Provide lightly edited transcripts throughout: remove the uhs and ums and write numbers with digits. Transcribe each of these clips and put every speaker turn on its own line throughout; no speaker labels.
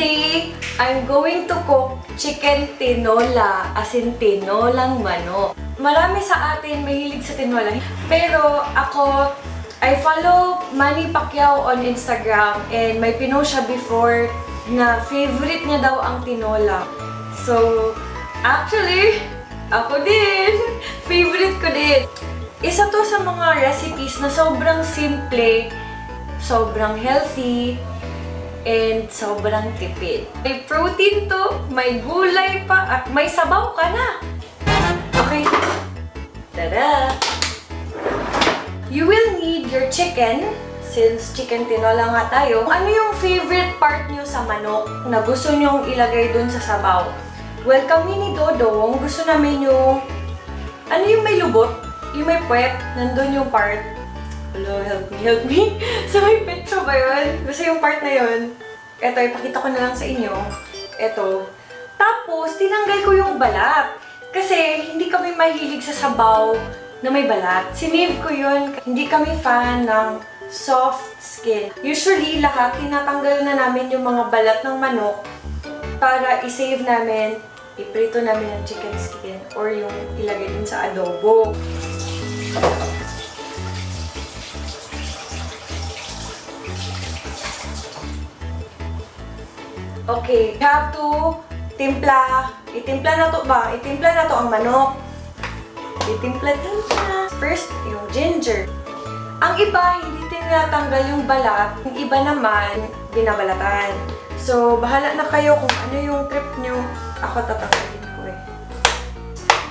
Today, I'm going to cook chicken tinola, as in tinolang manok. Marami sa atin mahilig sa tinola, pero ako, I follow Manny Pacquiao on Instagram and may pinost siya before na favorite niya daw ang tinola. So, actually, ako din. Favorite ko din. Isa to sa mga recipes na sobrang simple, sobrang healthy, and sobrang tipid. May protein to, may gulay pa, at may sabaw ka na. Okay. Tada! You will need your chicken, since chicken tinola nga tayo. Ano yung favorite part nyo sa manok na gusto nyong ilagay dun sa sabaw? Well, kami ni Dodong, gusto namin yung, ano yung may lubot? Yung may puwet, nandun yung part. Hello, help me. So, may petro ba yun? Basta yung part na yun. Eto, ipakita ko na lang sa inyo. Eto. Tapos, tinanggal ko yung balat. Kasi, hindi kami mahilig sa sabaw na may balat. Sinave ko yun. Hindi kami fan ng soft skin. Usually, lahat, tinatanggal na namin yung mga balat ng manok para i-save namin, iprito namin ang chicken skin or yung ilagay din sa adobo. Okay, you have to timpla. Itimpla na to ba? Itimpla na to ang manok. Itimpla. First, yung ginger. Ang iba, hindi tinatanggal yung balat. Yung iba naman, binabalatan. So, bahala na kayo kung ano yung trip nyo. Ako tatanggalin ko eh.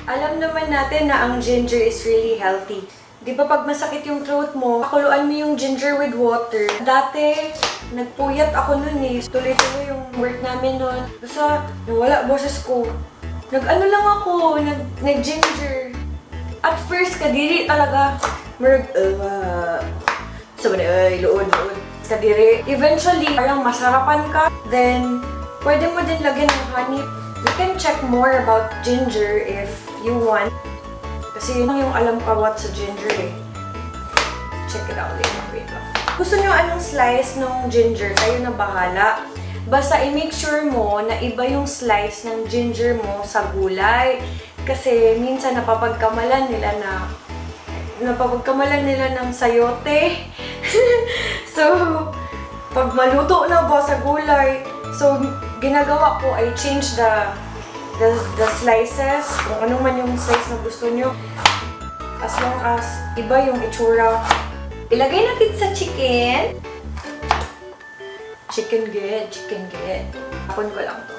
Alam naman natin na ang ginger is really healthy. Di ba pag masakit yung throat mo, pakuluan mo yung ginger with water. Dati, nagpuyat ako nun eh. Tuloy-tuloy yung work namin nun. Basta, nawala boses ko. Nag-ano lang ako, nag-ginger. At first, kadiri talaga. Sabi na, loon. Kadiri. Eventually, parang masarapan ka. Then, pwede mo din lagyan ng honey. You can check more about ginger if you want. Kasi yun yung alam ko about sa ginger eh. Check it out later. Wait lang. Gusto nyo anong slice ng ginger, kayo na bahala. Basta i-make sure mo na iba yung slice ng ginger mo sa gulay. Kasi minsan napapagkamalan nila ng sayote. So, pag maluto na ba sa gulay, so ginagawa ko ay change the slices, kung ano man yung slice na gusto nyo. As long as iba yung itsura. Ilagay natin sa chicken. Chicken good. Tapon ko lang to.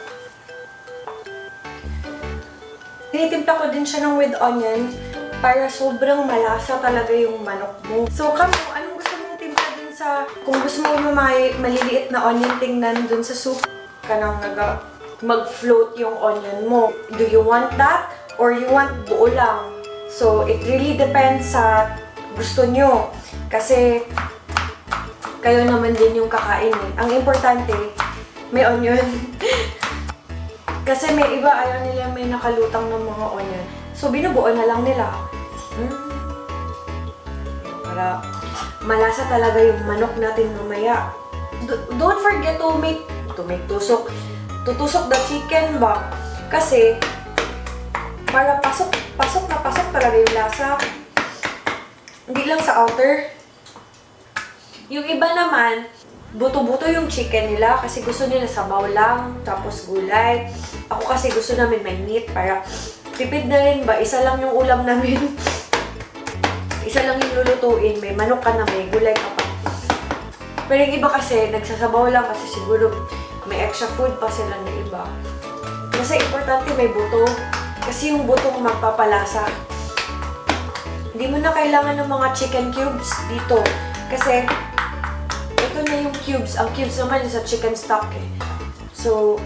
Tinitimpla ko din siya ng with onion para sobrang malasa talaga yung manok mo. So, anong gusto mong timpla din sa... Kung gusto mo may maliliit na onion tingnan dun sa soup, kanang mag-float yung onion mo. Do you want that? Or you want buo lang? So, it really depends sa gusto nyo. Kasi, kayo naman din yung kakain eh. Ang importante, may onion. Kasi may iba, ayaw nila may nakalutang ng mga onion. So, binubuo na lang nila. Para malasa talaga yung manok natin mamaya. Don't forget to make tusok. Tutusok the chicken ba? Kasi, para pasok talaga yung lasa. Hindi lang sa outer. Yung iba naman, buto-buto yung chicken nila kasi gusto nila sabaw lang, tapos gulay. Ako kasi gusto namin may meat para tipid na rin ba? Isa lang yung ulam namin. Isa lang yung lulutuin. May manok ka na, may gulay ka pa. Pero yung iba kasi, nagsasabaw lang kasi siguro may extra food pa sila na iba. Kasi importante may buto. Kasi yung butong magpapalasa. Hindi mo na kailangan ng mga chicken cubes dito. Kasi, ito na yung cubes. Ang cubes naman is sa chicken stock eh. So,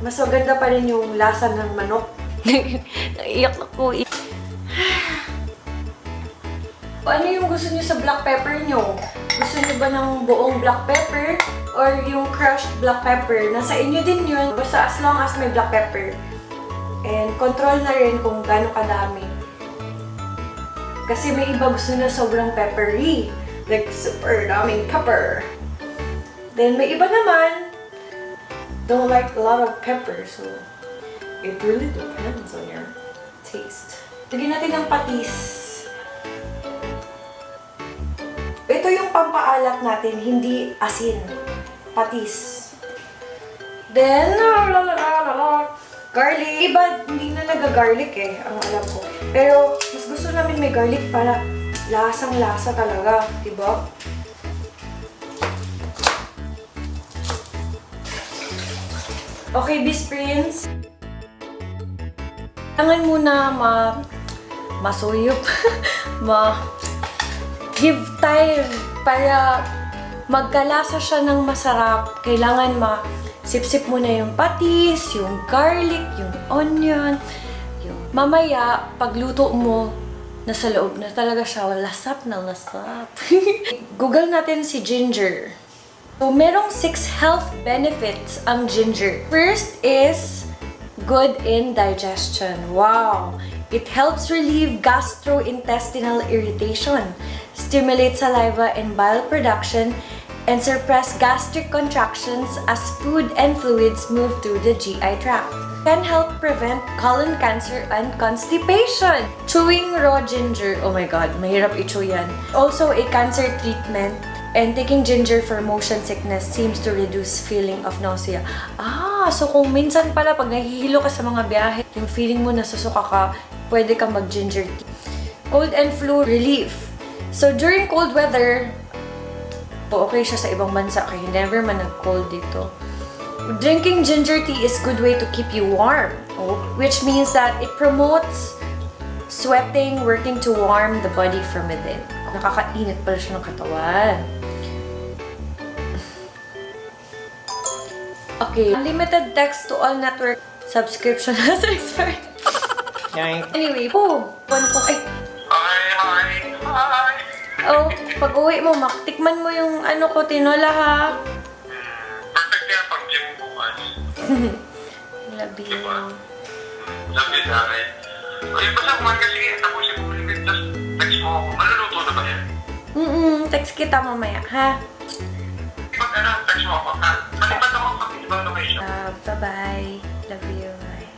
mas maganda pa rin yung lasa ng manok. Naiyak ako eh. Ano yung gusto niyo sa black pepper nyo? Gusto niyo ba ng buong black pepper? Or yung crushed black pepper? Nasa inyo din yun. Basta as long as may black pepper. And control na rin kung gaano kadami. Kasi may iba gusto na sobrang peppery. Like super daming pepper. Then may iba naman, don't like a lot of pepper, so it really depends on your taste. Lagyan natin ng patis. Ito yung pampaalat natin, hindi asin. Patis. Then, garlic. Iba, hindi na nag-garlic eh, ang alam ko. Pero, mas gusto namin may garlic para lasang-lasa talaga, diba? Okay, Beast Prince. Kailangan muna masuyop. Give time para magkalasa siya ng masarap. Kailangan sip-sip muna yung patis, yung garlic, yung onion. Mamaya, pagluto mo, nasa loob na talaga siya. Lasap na lasap. Google natin si ginger. So, merong 6 health benefits ang ginger. First is good in digestion. Wow! It helps relieve gastrointestinal irritation, stimulate saliva and bile production, and suppress gastric contractions as food and fluids move through the GI tract. Can help prevent colon cancer and constipation. Chewing raw ginger, oh my god, mahirap i-chew yan. Also a cancer treatment, and taking ginger for motion sickness seems to reduce feeling of nausea. So kung minsan pala pag nahihilo ka sa mga biyahe, yung feeling mo nasusuka ka, pwede ka mag-ginger tea. Cold and flu relief. So during cold weather, okay siya sa ibang bansa kaya never man nag-cold dito. Drinking ginger tea is good way to keep you warm, which means that it promotes sweating, working to warm the body from within. Nakakainit pala siya ng katawan. Okay, unlimited text to all network subscription has expired. Anyway, Hi! Pag uwi mo, tikman mo yung ko, tinola ha.
Perfect kaya pag gym bukas.
Love you.
Diba? Love you, Dari. Basta kumain kasi tapusin mo ulit. Tapos text mo ako. Maluluto na ba yan?
Text kita mamaya, ha?
Pag text mo ako. Malipat ako pag ibang location.
Bye-bye. Love you. Bye.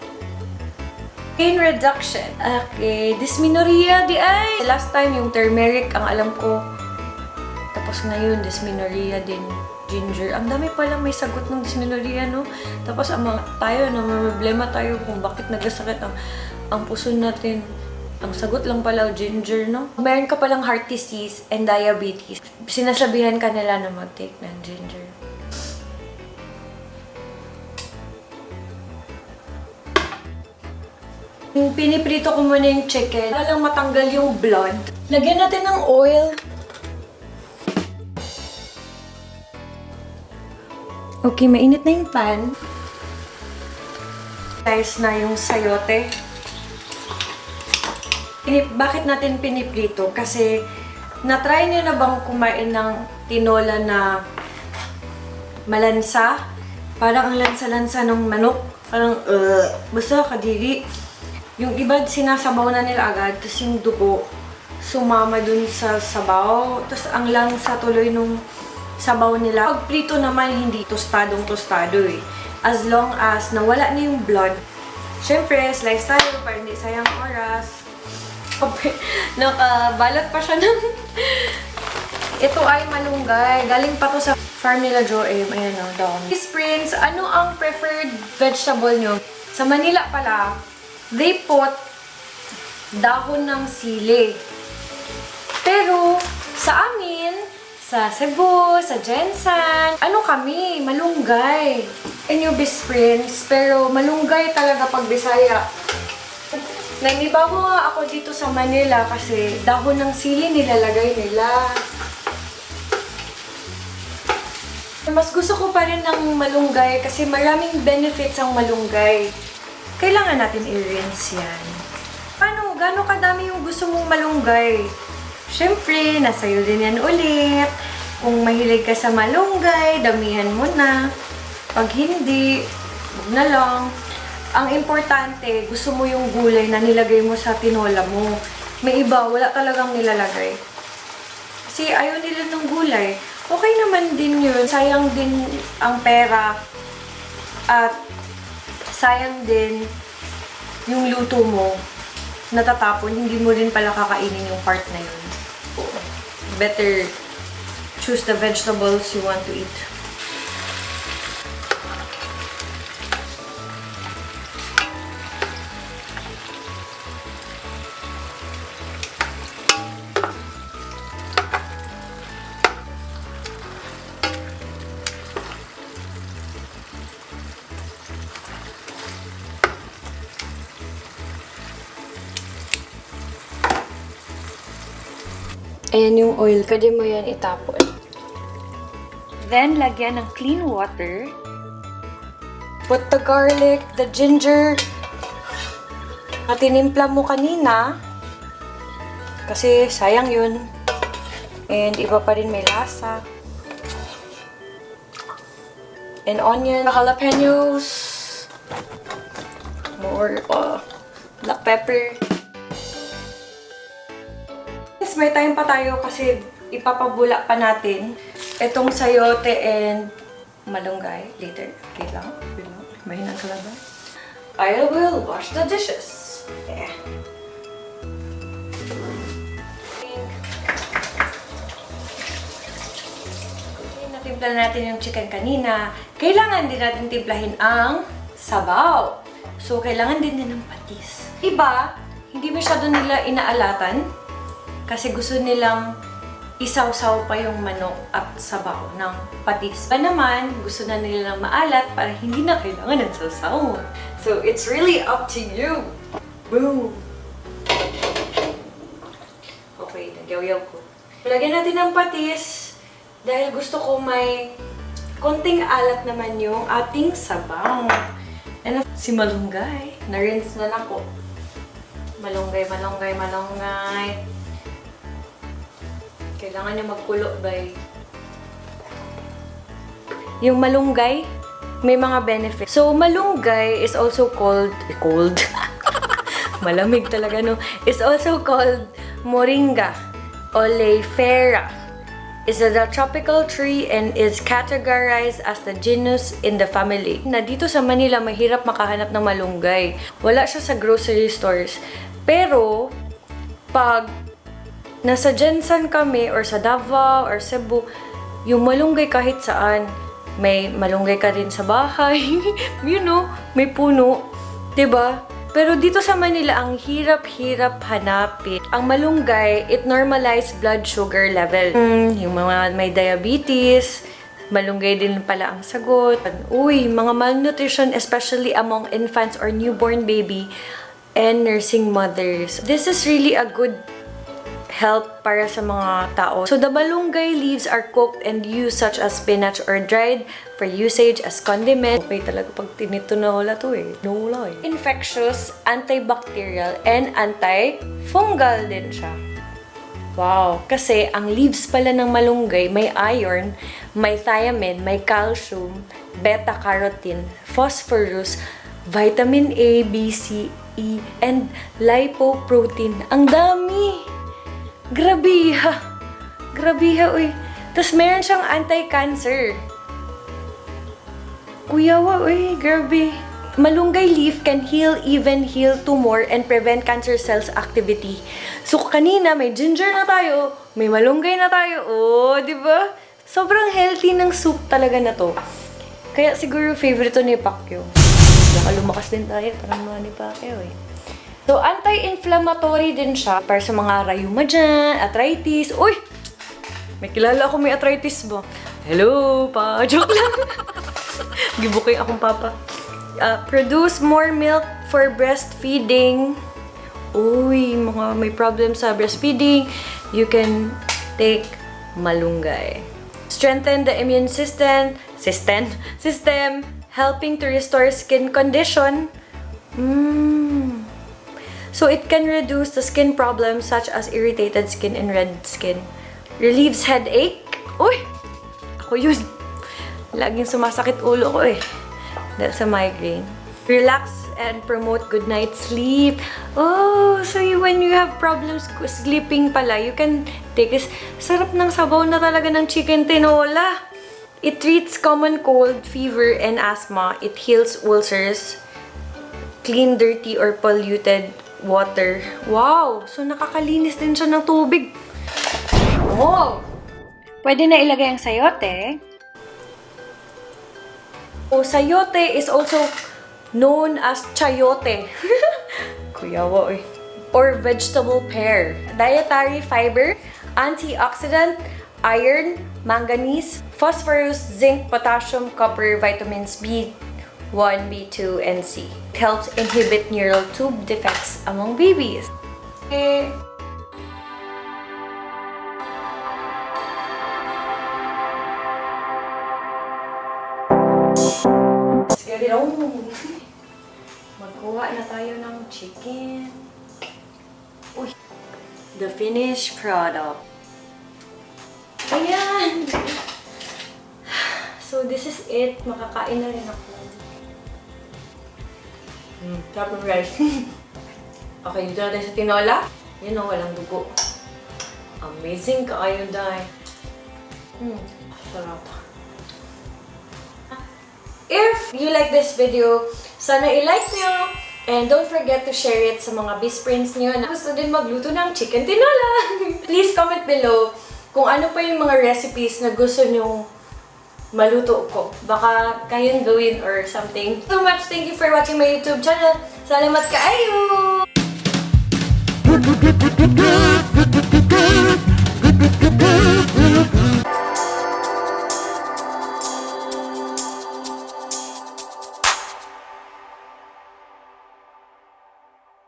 Pain reduction. Okay, dysmenorrhea di ay. Last time yung turmeric ang alam ko. Tapos ngayon, dysmenorrhea din. Ginger. Ang dami palang may sagot ng dysmenorrhea, no? Tapos tayo, may problema tayo kung bakit nagkasakit ang puso natin. Ang sagot lang pala, ginger, no? Meron ka palang heart disease and diabetes. Sinasabihan ka nila na mag-take ng ginger. Piniprito ko muna yung chicken. Para lang matanggal yung blood. Lagyan natin ng oil. Okay, mainit na yung pan. Slice na yung sayote. Bakit natin piniprito? Kasi, na-try niyo na bang kumain ng tinola na malansa? Parang ang lansa-lansa ng manok. Parang, basta kadiri. Yung iba, sinasabaw na nila agad. Tapos yung dugo, sumama dun sa sabaw. Tapos ang lansa tuloy nung sabaw nila. Pag prito naman, hindi tostadong-tostado eh. As long as nawala na yung blood. Siyempre, slice tayo para hindi sayang oras. Nakabalot pa siya ng... Ito ay malunggay. Galing pa to sa farm nila Joem. Ayan o, dami. Beast Prince, ano ang preferred vegetable nyo? Sa Manila pala, they put dahon ng sili. Pero, sa amin, sa Cebu, sa Jensan, kami, malunggay. And Beast Prince, pero malunggay talaga pag Bisaya. Nanibago nga ako dito sa Manila kasi dahon ng sili nilalagay nila. Mas gusto ko pa rin ng malunggay kasi maraming benefits ang malunggay. Kailangan natin i-rinse yan. Gano'ng kadami yung gusto mong malunggay? Siyempre, nasa'yo din yan ulit. Kung mahilig ka sa malunggay, damihan mo na. Pag hindi, huwag na lang. Ang importante, gusto mo yung gulay na nilagay mo sa tinola mo. May iba, wala talagang nilalagay. Kasi ayaw nila ng gulay. Okay naman din yun. Sayang din ang pera. At sayang din yung luto mo, natatapon, hindi mo rin pala kakainin yung part na yun. Better choose the vegetables you want to eat. Ayan yung oil. Pwede mo yan itapon. Then, lagyan ng clean water. Put the garlic, the ginger, na tinimpla mo kanina. Kasi sayang yun. And iba pa rin may lasa. And onion, jalapenos. More black pepper. May time pa tayo kasi ipapabula pa natin itong sayote and malunggay later. Wait lang. Mahinang kalaban. I will wash the dishes. Yeah. Natimpla natin yung chicken kanina. Kailangan din natin timplahin ang sabaw. So, kailangan din ng patis. Iba, hindi masyado nila inaalatan. Kasi gusto nilang isawsaw pa yung manok at sabaw ng patis. Pa naman, gusto na nilang maalat para hindi na kailangan ng sawsaw. So, it's really up to you. Boom! Okay, nagyaw-yaw ko. Lagyan natin ng patis dahil gusto ko may konting alat naman yung ating sabaw. And si malunggay, na-rinse na ako. Malunggay, malunggay, malunggay. Kailangan niya magkulo, bay. Yung malunggay, may mga benefits. So, malunggay is also called... Malamig talaga, no? Is also called moringa oleifera. Is a tropical tree and is categorized as the genus in the family. Na dito sa Manila, mahirap makahanap ng malunggay. Wala siya sa grocery stores. Pero, pag nasa Jensan kami, or sa Davao, or Cebu, yung malunggay kahit saan, may malunggay ka rin sa bahay, you know, may puno, 'di ba? Pero dito sa Manila, ang hirap-hirap hanapin. Ang malunggay, it normalize blood sugar level. Yung mga may diabetes, malunggay din pala ang sagot. Uy, mga malnutrition, especially among infants or newborn baby, and nursing mothers. This is really a good help para sa mga tao. So, the malunggay leaves are cooked and used such as spinach or dried for usage as condiment. Okay talaga pag tinito na wala to eh. No eh. Infectious, antibacterial, and antifungal din siya. Wow! Kasi ang leaves pala ng malunggay may iron, may thiamine, may calcium, beta-carotene, phosphorus, vitamin A, B, C, E, and lipoprotein. Ang dami! Grabiha! Grabiha, uy. Tapos meron siyang anti-cancer. Kuyawa, uy. Grabe. Malunggay leaf can heal tumor and prevent cancer cells activity. So, kanina may ginger na tayo, may malunggay na tayo. Oh, di ba? Sobrang healthy ng soup talaga na to. Kaya siguro favorite to ni Pacquiao. Baka lumakas din tayo, parang mga ni Pacquiao eh. So, anti-inflammatory din siya para sa mga rayuma dyan, arthritis. Uy! May kilala ako may arthritis ba? Hello, pa. Joke lang. Gibukay akong papa. Produce more milk for breastfeeding. Uy, mga may problem sa breastfeeding. You can take malunggay. Strengthen the immune system, helping to restore skin condition. So, it can reduce the skin problems such as irritated skin and red skin. Relieves headache. Uy! Ako yun. Laging sumasakit ulo ko eh. Dahil sa migraine. Relax and promote good night sleep. Oh, so when you have problems sleeping pala, you can take this. Sarap ng sabaw na talaga ng chicken tinola. It treats common cold, fever, and asthma. It heals ulcers, clean dirty or polluted water. Wow! So nakakalinis din siya ng tubig. Wow! Pwede na ilagay ang sayote. Sayote is also known as chayote. Kuyawa eh. Or vegetable pear. Dietary fiber, antioxidant, iron, manganese, phosphorus, zinc, potassium, copper, vitamins B1, B2, and C. It helps inhibit neural tube defects among babies. Sige, magkuha na tayo ng chicken. Uy, the finished product. Ayan! So, this is it. Makakain na rin ako. Sarap ng rice. Okay, dito na tayo sa tinola. Yun o, walang dugo. Amazing kaayo, dahil. Sarap. If you like this video, sana i-like nyo. And don't forget to share it sa mga best friends nyo na gusto din magluto ng chicken tinola. Please comment below kung ano pa yung mga recipes na gusto nyong maluto ko. Baka kayong gawin or something. So much. Thank you for watching my YouTube channel. Salamat kaayo!